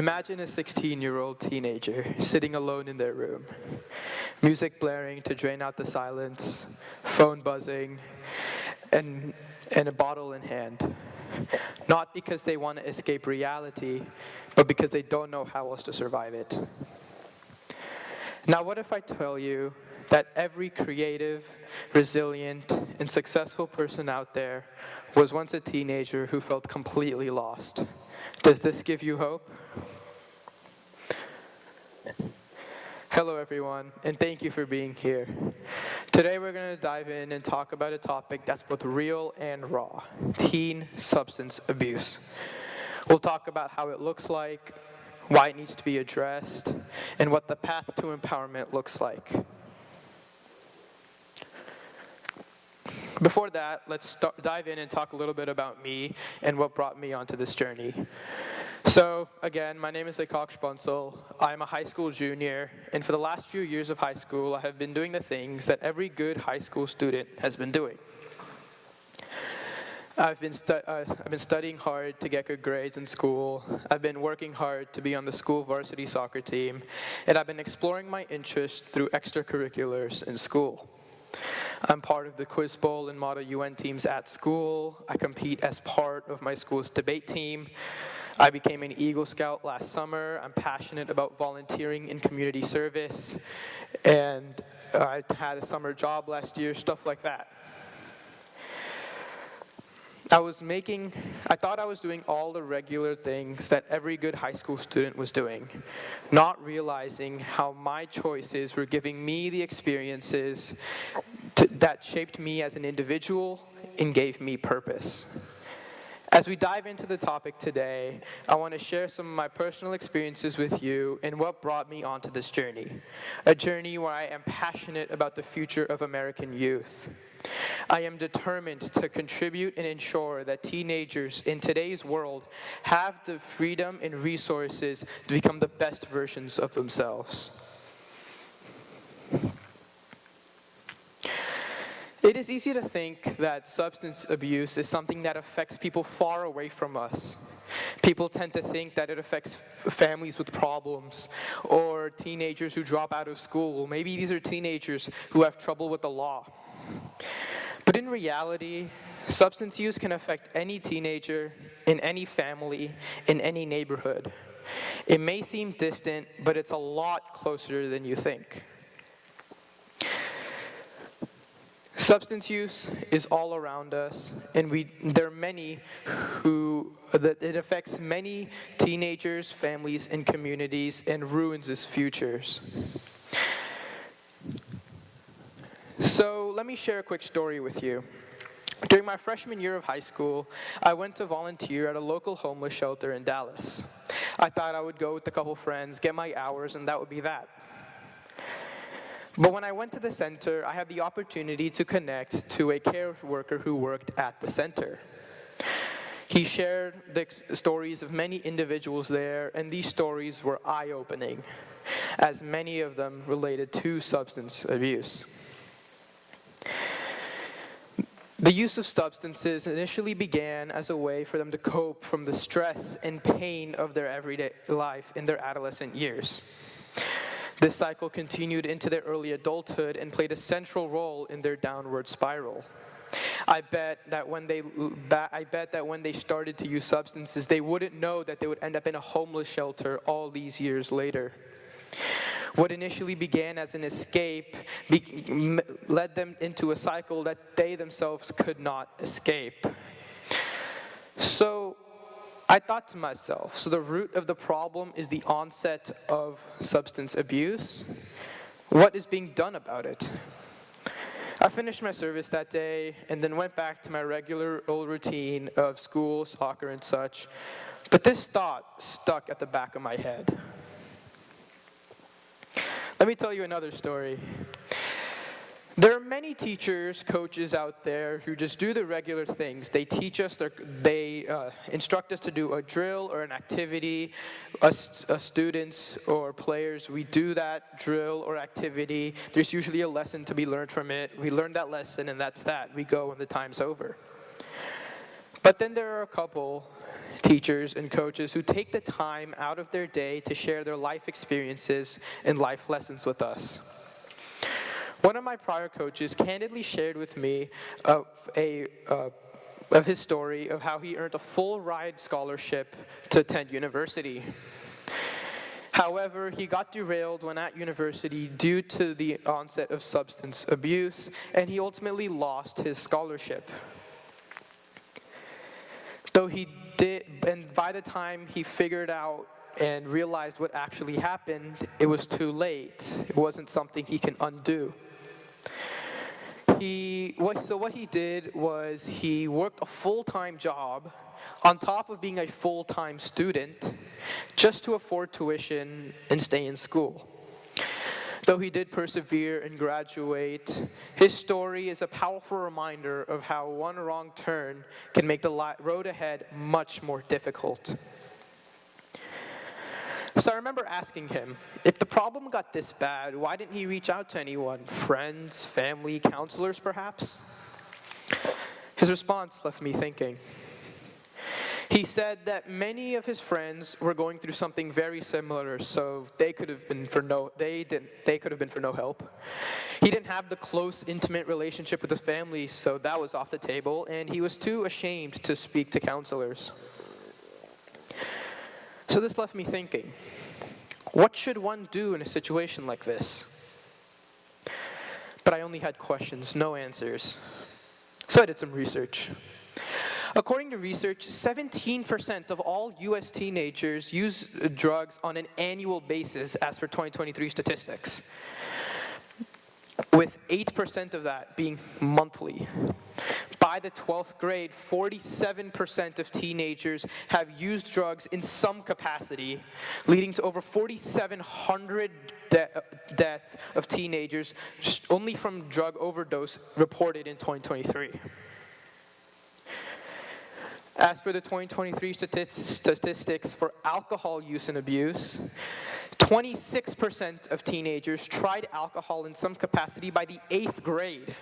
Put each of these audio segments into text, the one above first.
Imagine a 16-year-old teenager sitting alone in their room, music blaring to drain out the silence, phone buzzing, and a bottle in hand. Not because they want to escape reality, but because they don't know how else to survive it. Now, what if I tell you that every creative, resilient, and successful person out there was once a teenager who felt completely lost? Does this give you hope? Hello everyone, and thank you for being here. Today we're going to dive in and talk about a topic that's both real and raw: teen substance abuse. We'll talk about how it looks like, why it needs to be addressed, and what the path to empowerment looks like. Before that, let's dive in and talk a little bit about me and what brought me onto this journey. So, again, my name is Ekaksh Bansal. I'm a high school junior, and for the last few years of high school, I have been doing the things that every good high school student has been doing. I've been studying hard to get good grades in school. I've been working hard to be on the school varsity soccer team, and I've been exploring my interests through extracurriculars in school. I'm part of the Quiz Bowl and Model UN teams at school. I compete as part of my school's debate team. I became an Eagle Scout last summer. I'm passionate about volunteering in community service. And I had a summer job last year, stuff like that. I thought I was doing all the regular things that every good high school student was doing, not realizing how my choices were giving me the experiences that shaped me as an individual and gave me purpose. As we dive into the topic today, I want to share some of my personal experiences with you and what brought me onto this journey. A journey where I am passionate about the future of American youth. I am determined to contribute and ensure that teenagers in today's world have the freedom and resources to become the best versions of themselves. It is easy to think that substance abuse is something that affects people far away from us. People tend to think that it affects families with problems or teenagers who drop out of school. Maybe these are teenagers who have trouble with the law. But in reality, substance use can affect any teenager, in any family, in any neighborhood. It may seem distant, but it's a lot closer than you think. Substance use is all around us, and there are many that it affects many teenagers, families, and communities, and ruins its futures. So let me share a quick story with you. During my freshman year of high school, I went to volunteer at a local homeless shelter in Dallas. I thought I would go with a couple friends, get my hours, and that would be that. But when I went to the center, I had the opportunity to connect to a care worker who worked at the center. He shared the stories of many individuals there, and these stories were eye-opening, as many of them related to substance abuse. The use of substances initially began as a way for them to cope from the stress and pain of their everyday life in their adolescent years. This cycle continued into their early adulthood and played a central role in their downward spiral. I bet that when they started to use substances, they wouldn't know that they would end up in a homeless shelter all these years later. What initially began as an escape led them into a cycle that they themselves could not escape. So I thought to myself, so the root of the problem is the onset of substance abuse? What is being done about it? I finished my service that day and then went back to my regular old routine of school, soccer, and such. But this thought stuck at the back of my head. Let me tell you another story. There are many teachers, coaches out there who just do the regular things. They teach us, they instruct us to do a drill or an activity. Us students or players, we do that drill or activity. There's usually a lesson to be learned from it. We learn that lesson and that's that. We go when the time's over. But then there are a couple, teachers, and coaches who take the time out of their day to share their life experiences and life lessons with us. One of my prior coaches candidly shared with me of his story of how he earned a full ride scholarship to attend university. However, he got derailed when at university due to the onset of substance abuse, and he ultimately lost his scholarship. Though he did, and by the time he figured out and realized what actually happened, it was too late. It wasn't something he can undo. What he did was he worked a full-time job on top of being a full-time student just to afford tuition and stay in school. Though he did persevere and graduate, his story is a powerful reminder of how one wrong turn can make the road ahead much more difficult. So I remember asking him, if the problem got this bad, why didn't he reach out to anyone? Friends, family, counselors, perhaps? His response left me thinking. He said that many of his friends were going through something very similar, so they could have been for no help. He didn't have the close, intimate relationship with his family, so that was off the table, and he was too ashamed to speak to counselors. So this left me thinking, what should one do in a situation like this? But I only had questions, no answers. So I did some research. According to research, 17% of all U.S. teenagers use drugs on an annual basis as per 2023 statistics, with 8% of that being monthly. By the 12th grade, 47% of teenagers have used drugs in some capacity, leading to over 4,700 deaths of teenagers only from drug overdose reported in 2023. As per the 2023 statistics for alcohol use and abuse, 26% of teenagers tried alcohol in some capacity by the 8th grade,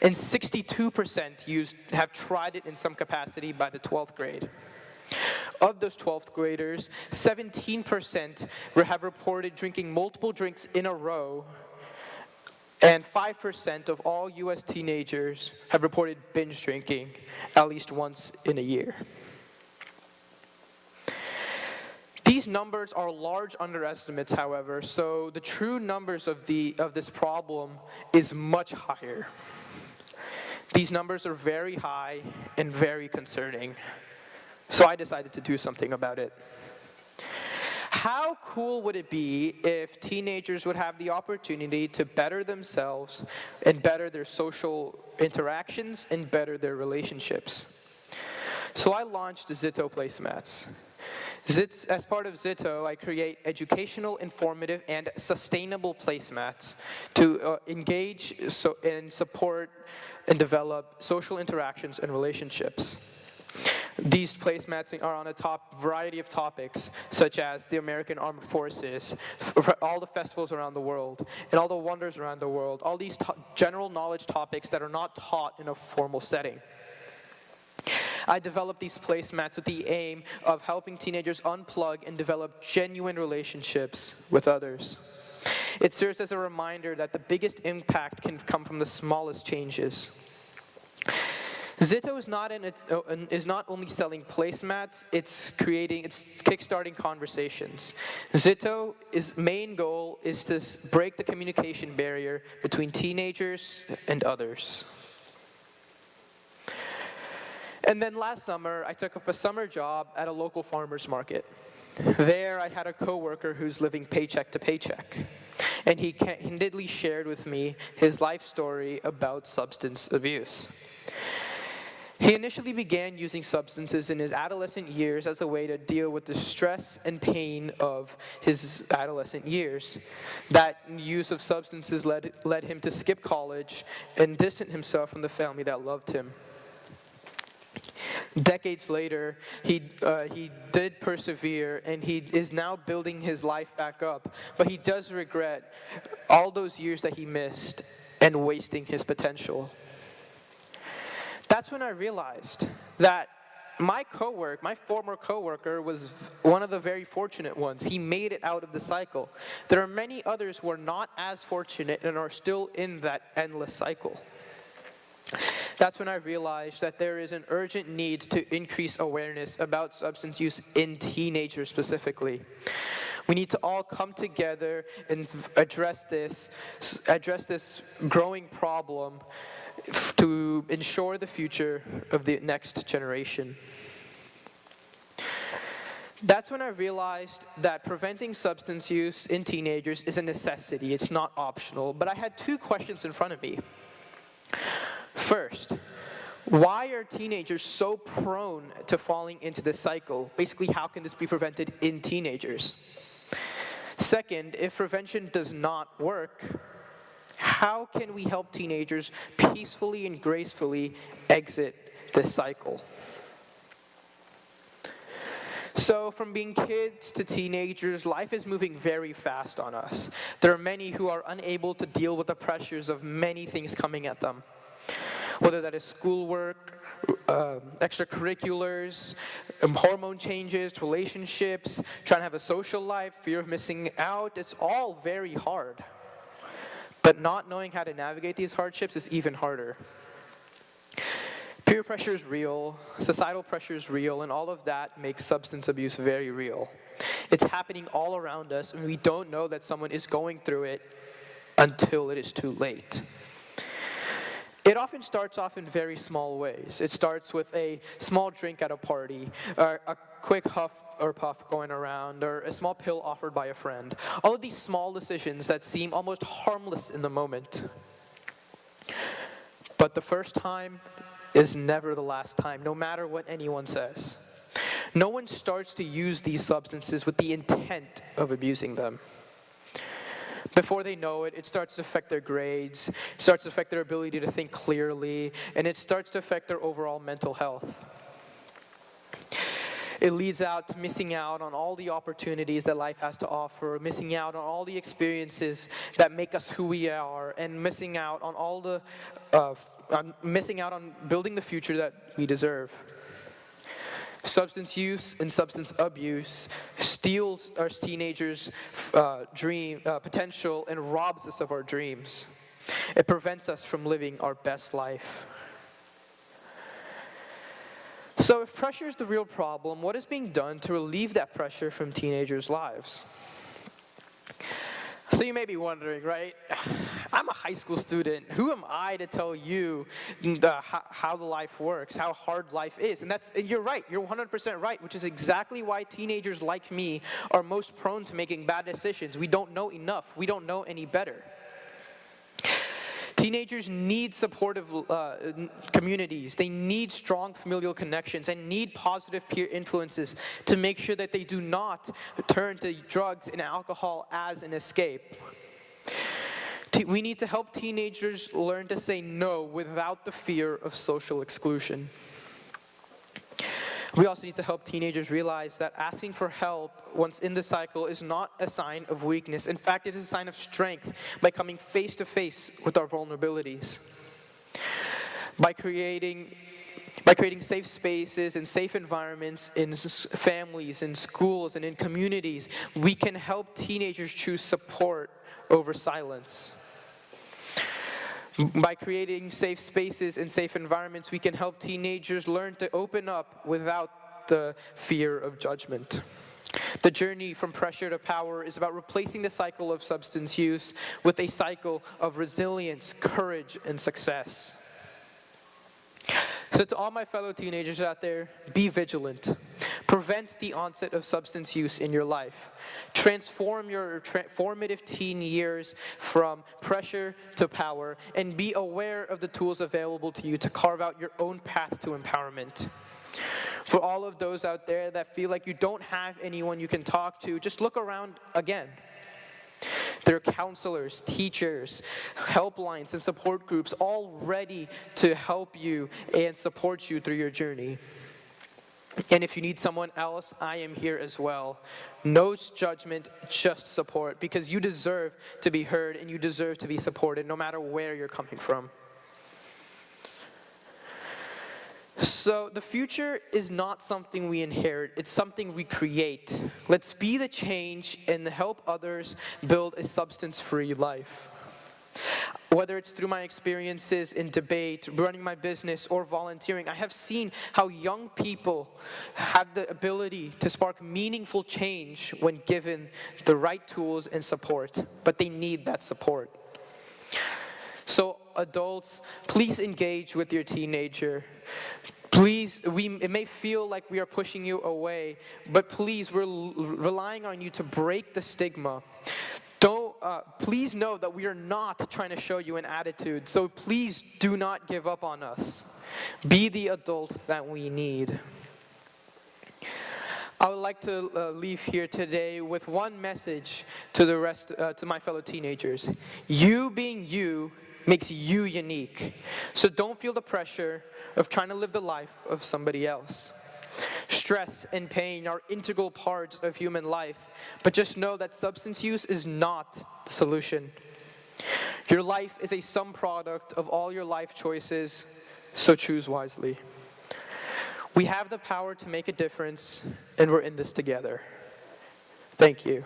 and 62% have tried it in some capacity by the 12th grade. Of those 12th graders, 17% have reported drinking multiple drinks in a row, and 5% of all U.S. teenagers have reported binge drinking at least once in a year. These numbers are large underestimates, however, so the true numbers of this problem is much higher. These numbers are very high and very concerning, so I decided to do something about it. How cool would it be if teenagers would have the opportunity to better themselves and better their social interactions and better their relationships? So I launched Zitto placemats. As part of Zitto, I create educational, informative, and sustainable placemats to engage and support and develop social interactions and relationships. These placemats are on a variety of topics, such as the American Armed Forces, all the festivals around the world, and all the wonders around the world, all these general knowledge topics that are not taught in a formal setting. I developed these placemats with the aim of helping teenagers unplug and develop genuine relationships with others. It serves as a reminder that the biggest impact can come from the smallest changes. Zitto is not only selling placemats, it's kickstarting conversations. Zitto's main goal is to break the communication barrier between teenagers and others. And then last summer, I took up a summer job at a local farmer's market. There, I had a coworker who's living paycheck to paycheck. And he candidly shared with me his life story about substance abuse. He initially began using substances in his adolescent years as a way to deal with the stress and pain of his adolescent years. That use of substances led him to skip college and distance himself from the family that loved him. Decades later, he did persevere, and he is now building his life back up. But he does regret all those years that he missed and wasting his potential. That's when I realized that my former coworker was one of the very fortunate ones. He made it out of the cycle. There are many others who are not as fortunate and are still in that endless cycle. That's when I realized that there is an urgent need to increase awareness about substance use in teenagers specifically. We need to all come together and address this growing problem to ensure the future of the next generation. That's when I realized that preventing substance use in teenagers is a necessity. It's not optional. But I had two questions in front of me. First, why are teenagers so prone to falling into this cycle? Basically, how can this be prevented in teenagers? Second, if prevention does not work, how can we help teenagers peacefully and gracefully exit this cycle? So from being kids to teenagers, life is moving very fast on us. There are many who are unable to deal with the pressures of many things coming at them. Whether that is schoolwork, extracurriculars, hormone changes, relationships, trying to have a social life, fear of missing out, it's all very hard. But not knowing how to navigate these hardships is even harder. Peer pressure is real, societal pressure is real, and all of that makes substance abuse very real. It's happening all around us, and we don't know that someone is going through it until it is too late. It often starts off in very small ways. It starts with a small drink at a party, or a quick huff or puff going around, or a small pill offered by a friend. All of these small decisions that seem almost harmless in the moment. But the first time is never the last time, no matter what anyone says. No one starts to use these substances with the intent of abusing them. Before they know it, it starts to affect their grades, it starts to affect their ability to think clearly, and it starts to affect their overall mental health. It leads out to missing out on all the opportunities that life has to offer, missing out on all the experiences that make us who we are, and missing out on building the future that we deserve. Substance use and substance abuse steals our teenagers' dream potential and robs us of our dreams. It prevents us from living our best life. So if pressure is the real problem, what is being done to relieve that pressure from teenagers' lives? So you may be wondering, right? I'm a high school student. Who am I to tell you how the life works, how hard life is? And you're right. You're 100% right, which is exactly why teenagers like me are most prone to making bad decisions. We don't know enough. We don't know any better. Teenagers need supportive communities. They need strong familial connections and need positive peer influences to make sure that they do not turn to drugs and alcohol as an escape. We need to help teenagers learn to say no without the fear of social exclusion. We also need to help teenagers realize that asking for help once in the cycle is not a sign of weakness. In fact, it is a sign of strength by coming face to face with our vulnerabilities. By creating safe spaces and safe environments in families, in schools, and in communities, we can help teenagers choose support over silence. By creating safe spaces and safe environments, we can help teenagers learn to open up without the fear of judgment. The journey from pressure to power is about replacing the cycle of substance use with a cycle of resilience, courage, and success. So to all my fellow teenagers out there, be vigilant. Prevent the onset of substance use in your life. Transform your formative teen years from pressure to power, and be aware of the tools available to you to carve out your own path to empowerment. For all of those out there that feel like you don't have anyone you can talk to, just look around again. There are counselors, teachers, helplines, and support groups all ready to help you and support you through your journey. And if you need someone else, I am here as well. No judgment, just support, because you deserve to be heard and you deserve to be supported no matter where you're coming from. So the future is not something we inherit, it's something we create. Let's be the change and help others build a substance-free life. Whether it's through my experiences in debate, running my business, or volunteering, I have seen how young people have the ability to spark meaningful change when given the right tools and support, but they need that support. So adults, please engage with your teenager. Please, it may feel like we are pushing you away, but please, we're relying on you to break the stigma. Please know that we are not trying to show you an attitude, so please do not give up on us. Be the adult that we need. I would like to leave here today with one message to to my fellow teenagers. You being you makes you unique. So don't feel the pressure of trying to live the life of somebody else. Stress and pain are integral parts of human life, but just know that substance use is not the solution. Your life is a sum product of all your life choices, so choose wisely. We have the power to make a difference, and we're in this together. Thank you.